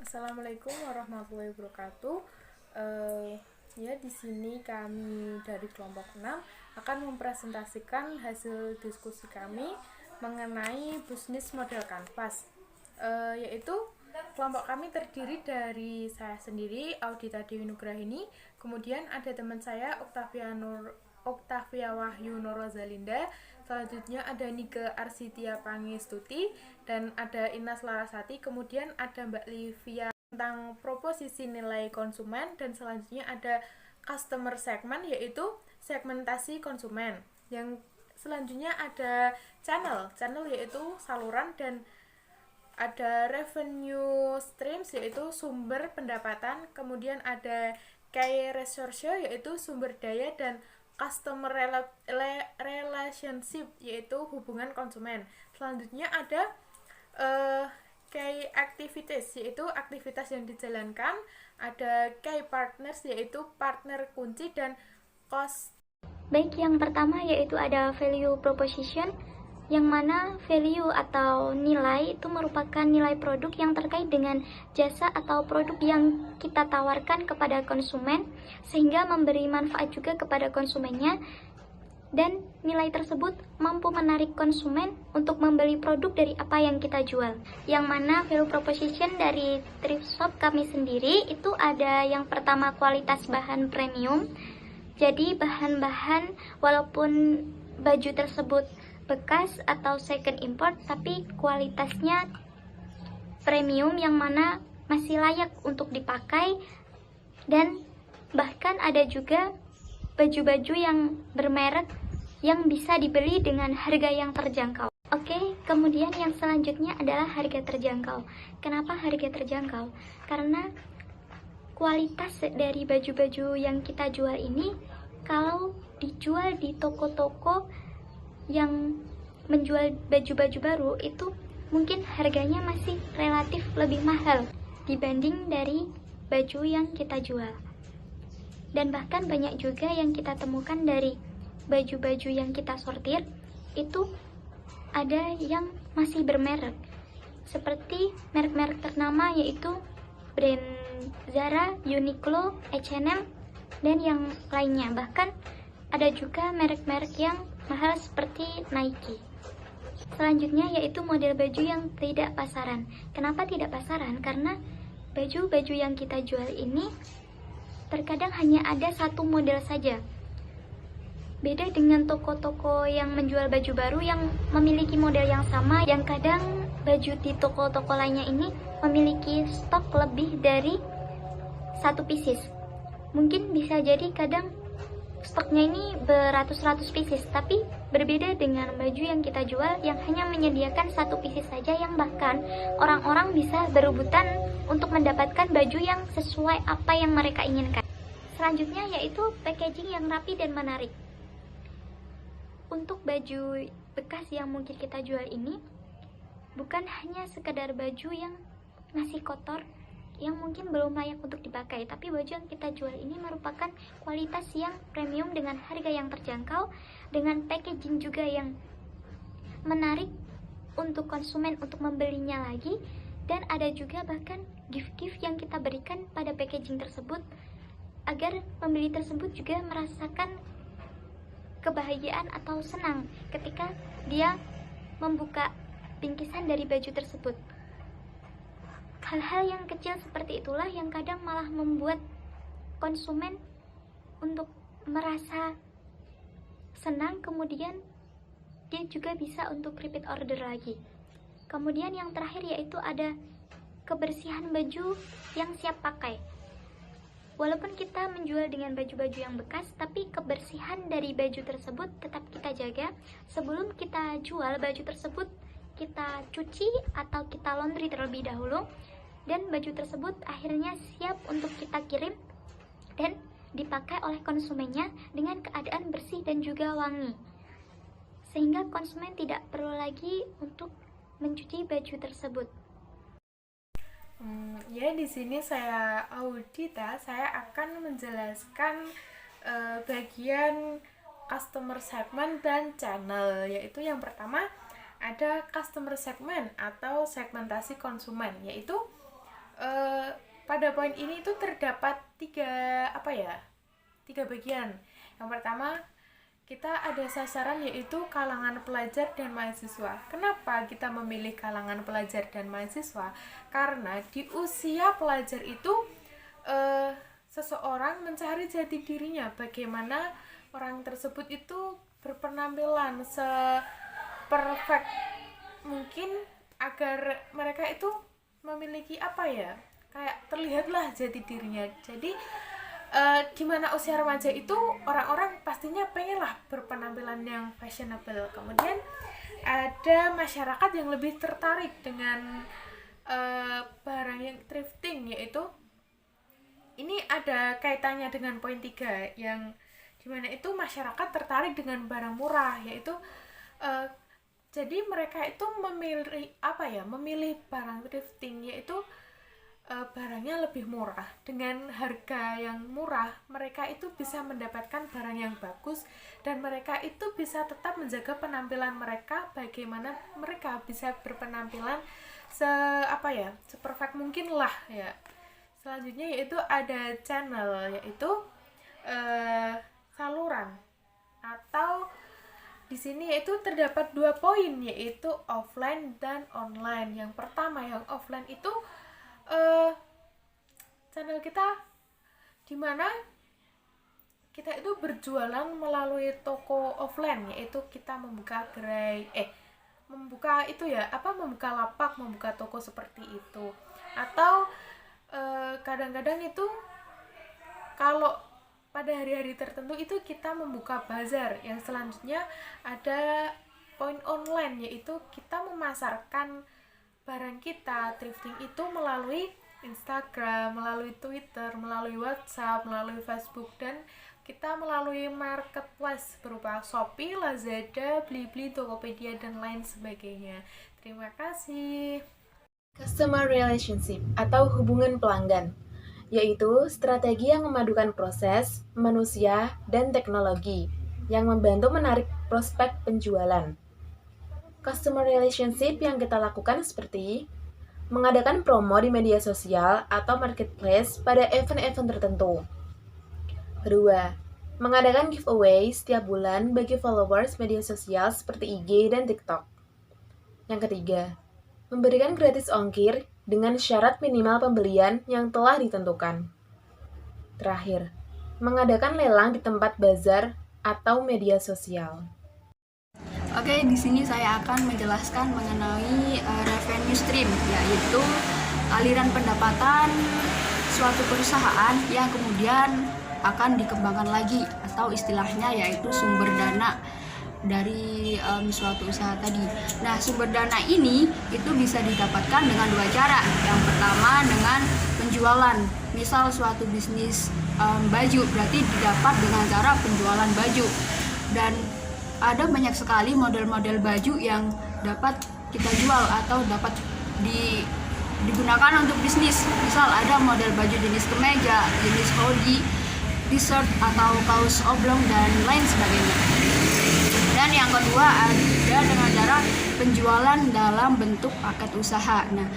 Assalamualaikum warahmatullahi wabarakatuh. Ya, di sini kami dari kelompok 6 akan mempresentasikan hasil diskusi kami mengenai bisnis model kanvas. Yaitu kelompok kami terdiri dari saya sendiri, Audita Dewi Nugrahini, kemudian ada teman saya Oktavia Wahyu Norozalinda, selanjutnya ada Nike Arsitia Pangestuti, dan ada Inas Larasati, kemudian ada Mbak Livia tentang proposisi nilai konsumen, dan selanjutnya ada customer segment, yaitu segmentasi konsumen. Yang selanjutnya ada channel yaitu saluran, dan ada revenue streams yaitu sumber pendapatan, kemudian ada key resource yaitu sumber daya, dan customer relationship yaitu hubungan konsumen. Selanjutnya ada key activities yaitu aktivitas yang dijalankan, ada key partners yaitu partner kunci, dan cost. Baik, yang pertama yaitu ada value proposition, yang mana value atau nilai itu merupakan nilai produk yang terkait dengan jasa atau produk yang kita tawarkan kepada konsumen sehingga memberi manfaat juga kepada konsumennya, dan nilai tersebut mampu menarik konsumen untuk membeli produk dari apa yang kita jual. Yang mana value proposition dari thrift shop kami sendiri itu ada yang pertama kualitas bahan premium. Jadi bahan-bahan walaupun baju tersebut bekas atau second import, tapi kualitasnya premium yang mana masih layak untuk dipakai, dan bahkan ada juga baju-baju yang bermerek yang bisa dibeli dengan harga yang terjangkau. Oke, kemudian yang selanjutnya adalah harga terjangkau. Kenapa harga terjangkau? Karena kualitas dari baju-baju yang kita jual ini kalau dijual di toko-toko yang menjual baju-baju baru itu mungkin harganya masih relatif lebih mahal dibanding dari baju yang kita jual. Dan bahkan banyak juga yang kita temukan dari baju-baju yang kita sortir itu ada yang masih bermerek, seperti merek-merek ternama yaitu brand Zara, Uniqlo, H&M, dan yang lainnya. Bahkan ada juga merek-merek yang mahal seperti Nike. Selanjutnya yaitu model baju yang tidak pasaran. Kenapa tidak pasaran? Karena baju-baju yang kita jual ini terkadang hanya ada satu model saja. Beda dengan toko-toko yang menjual baju baru yang memiliki model yang sama, yang kadang baju di toko-toko lainnya ini memiliki stok lebih dari satu pieces. Mungkin bisa jadi kadang stoknya ini beratus-ratus pieces, tapi berbeda dengan baju yang kita jual yang hanya menyediakan satu pieces saja, yang bahkan orang-orang bisa berebutan untuk mendapatkan baju yang sesuai apa yang mereka inginkan. Selanjutnya yaitu packaging yang rapi dan menarik. Untuk baju bekas yang mungkin kita jual ini bukan hanya sekedar baju yang masih kotor, yang mungkin belum layak untuk dipakai, tapi baju yang kita jual ini merupakan kualitas yang premium dengan harga yang terjangkau, dengan packaging juga yang menarik untuk konsumen untuk membelinya lagi, dan ada juga bahkan gift-gift yang kita berikan pada packaging tersebut agar pembeli tersebut juga merasakan kebahagiaan atau senang ketika dia membuka bingkisan dari baju tersebut. Hal-hal yang kecil seperti itulah yang kadang malah membuat konsumen untuk merasa senang, kemudian dia juga bisa untuk repeat order lagi. Kemudian yang terakhir yaitu ada kebersihan baju yang siap pakai. Walaupun kita menjual dengan baju-baju yang bekas, tapi kebersihan dari baju tersebut tetap kita jaga. Sebelum kita jual baju tersebut, kita cuci atau kita laundry terlebih dahulu, dan baju tersebut akhirnya siap untuk kita kirim dan dipakai oleh konsumennya dengan keadaan bersih dan juga wangi, sehingga konsumen tidak perlu lagi untuk mencuci baju tersebut. Ya, di sini saya Audita, saya akan menjelaskan bagian customer segment dan channel, yaitu yang pertama ada customer segment atau segmentasi konsumen, yaitu pada poin ini itu terdapat tiga bagian. Yang pertama, kita ada sasaran yaitu kalangan pelajar dan mahasiswa. Kenapa kita memilih kalangan pelajar dan mahasiswa? Karena di usia pelajar itu seseorang mencari jati dirinya, bagaimana orang tersebut itu berpenampilan se-perfect mungkin agar mereka itu memiliki kayak terlihatlah jati dirinya. Jadi di mana usia remaja itu orang-orang pastinya pengenlah berpenampilan yang fashionable. Kemudian ada masyarakat yang lebih tertarik dengan barang yang thrifting, yaitu ini ada kaitannya dengan poin 3 yang dimana itu masyarakat tertarik dengan barang murah, yaitu jadi mereka itu memilih barang thrifting, yaitu barangnya lebih murah. Dengan harga yang murah, mereka itu bisa mendapatkan barang yang bagus dan mereka itu bisa tetap menjaga penampilan mereka, bagaimana mereka bisa berpenampilan seperfect mungkin lah ya. Selanjutnya yaitu ada channel, yaitu saluran atau di sini yaitu terdapat 2 poin, yaitu offline dan online. Yang pertama, yang offline itu channel kita dimana kita itu berjualan melalui toko offline, yaitu kita membuka membuka lapak, membuka toko seperti itu. Atau kadang-kadang itu kalau pada hari-hari tertentu itu kita membuka bazar. Yang selanjutnya ada poin online, yaitu kita memasarkan barang kita thrifting itu melalui Instagram, melalui Twitter, melalui WhatsApp, melalui Facebook, dan kita melalui marketplace berupa Shopee, Lazada, Blibli, Tokopedia, dan lain sebagainya. Terima kasih. Customer relationship atau hubungan pelanggan, yaitu strategi yang memadukan proses, manusia, dan teknologi yang membantu menarik prospek penjualan. Customer relationship yang kita lakukan seperti mengadakan promo di media sosial atau marketplace pada event-event tertentu. Kedua, mengadakan giveaway setiap bulan bagi followers media sosial seperti IG dan TikTok. Yang ketiga, memberikan gratis ongkir dengan syarat minimal pembelian yang telah ditentukan. Terakhir, mengadakan lelang di tempat bazar atau media sosial. Oke, di sini saya akan menjelaskan mengenai revenue stream, yaitu aliran pendapatan suatu perusahaan yang kemudian akan dikembangkan lagi, atau istilahnya yaitu sumber dana dari suatu usaha tadi. Nah, sumber dana ini itu bisa didapatkan dengan 2 cara. Yang pertama dengan penjualan. Misal suatu bisnis baju, berarti didapat dengan cara penjualan baju. Dan ada banyak sekali model-model baju yang dapat kita jual atau dapat digunakan untuk bisnis. Misal ada model baju jenis kemeja, jenis hoodie, t-shirt atau kaos oblong, dan lain sebagainya. Dan yang kedua ada dengan cara penjualan dalam bentuk paket usaha. Nah,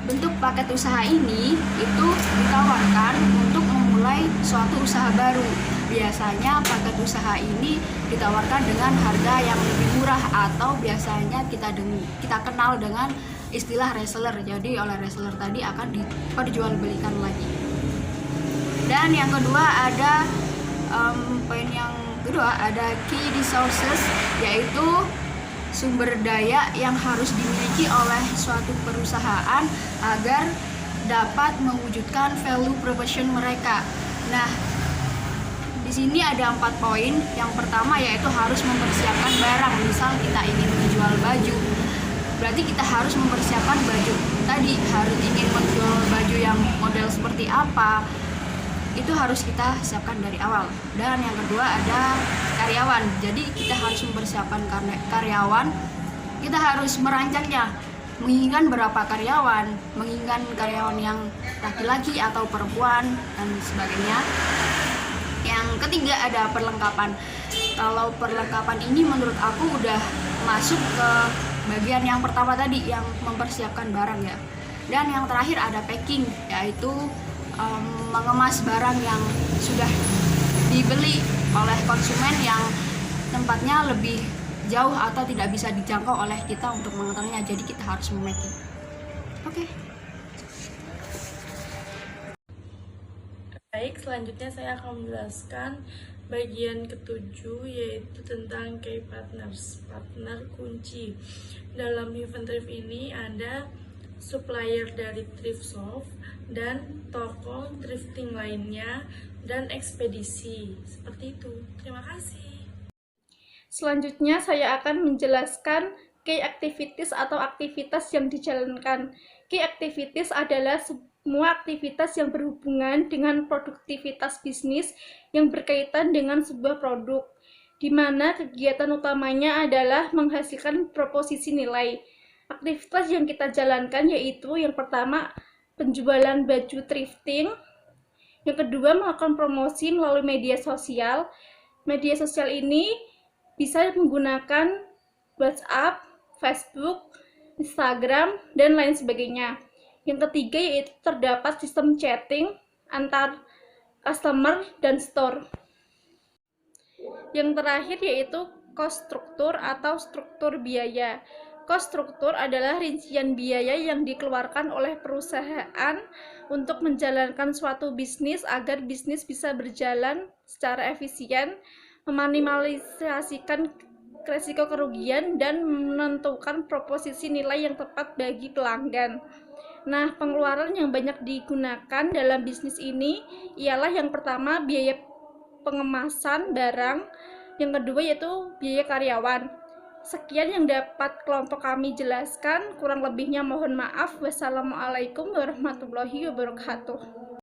bentuk paket usaha ini itu ditawarkan untuk memulai suatu usaha baru. Biasanya paket usaha ini ditawarkan dengan harga yang lebih murah, atau biasanya kita kenal dengan istilah reseller. Jadi oleh reseller tadi akan diperjualbelikan lagi. Dan yang kedua ada poin yang kedua ada key resources, yaitu sumber daya yang harus dimiliki oleh suatu perusahaan agar dapat mewujudkan value proposition mereka. Nah, di sini ada 4 poin. Yang pertama yaitu harus mempersiapkan barang. Misal kita ingin menjual baju, berarti kita harus mempersiapkan baju tadi. Harus ingin menjual baju yang model seperti apa, itu harus kita siapkan dari awal. Dan yang kedua ada karyawan. Jadi kita harus mempersiapkan karyawan. Kita harus merancangnya, menginginkan berapa karyawan, menginginkan karyawan yang laki-laki atau perempuan, dan sebagainya. Yang ketiga ada perlengkapan. Kalau perlengkapan ini menurut aku udah masuk ke bagian yang pertama tadi, yang mempersiapkan barang ya. Dan yang terakhir ada packing, yaitu mengemas barang yang sudah dibeli oleh konsumen yang tempatnya lebih jauh atau tidak bisa dijangkau oleh kita untuk mengetahuinya. Jadi kita harus memaking. Oke. Baik, selanjutnya saya akan menjelaskan bagian ketujuh, yaitu tentang key partners, partner kunci. Dalam event thrift ini ada supplier dari thrift shop dan toko thrifting lainnya dan ekspedisi. Seperti itu. Terima kasih. Selanjutnya saya akan menjelaskan key activities atau aktivitas yang dijalankan. Key activities adalah semua aktivitas yang berhubungan dengan produktivitas bisnis yang berkaitan dengan sebuah produk, di mana kegiatan utamanya adalah menghasilkan proposisi nilai. Aktivitas yang kita jalankan yaitu yang pertama, penjualan baju thrifting. Yang kedua, melakukan promosi melalui media sosial. Media sosial ini bisa menggunakan WhatsApp, Facebook, Instagram, dan lain sebagainya. Yang ketiga yaitu terdapat sistem chatting antar customer dan store. Yang terakhir yaitu cost struktur atau struktur biaya. Cost struktur adalah rincian biaya yang dikeluarkan oleh perusahaan untuk menjalankan suatu bisnis agar bisnis bisa berjalan secara efisien, meminimalisasikan risiko kerugian, dan menentukan proposisi nilai yang tepat bagi pelanggan. Nah, pengeluaran yang banyak digunakan dalam bisnis ini ialah yang pertama biaya pengemasan barang, yang kedua yaitu biaya karyawan. Sekian yang dapat kelompok kami jelaskan, kurang lebihnya mohon maaf. Wassalamualaikum warahmatullahi wabarakatuh.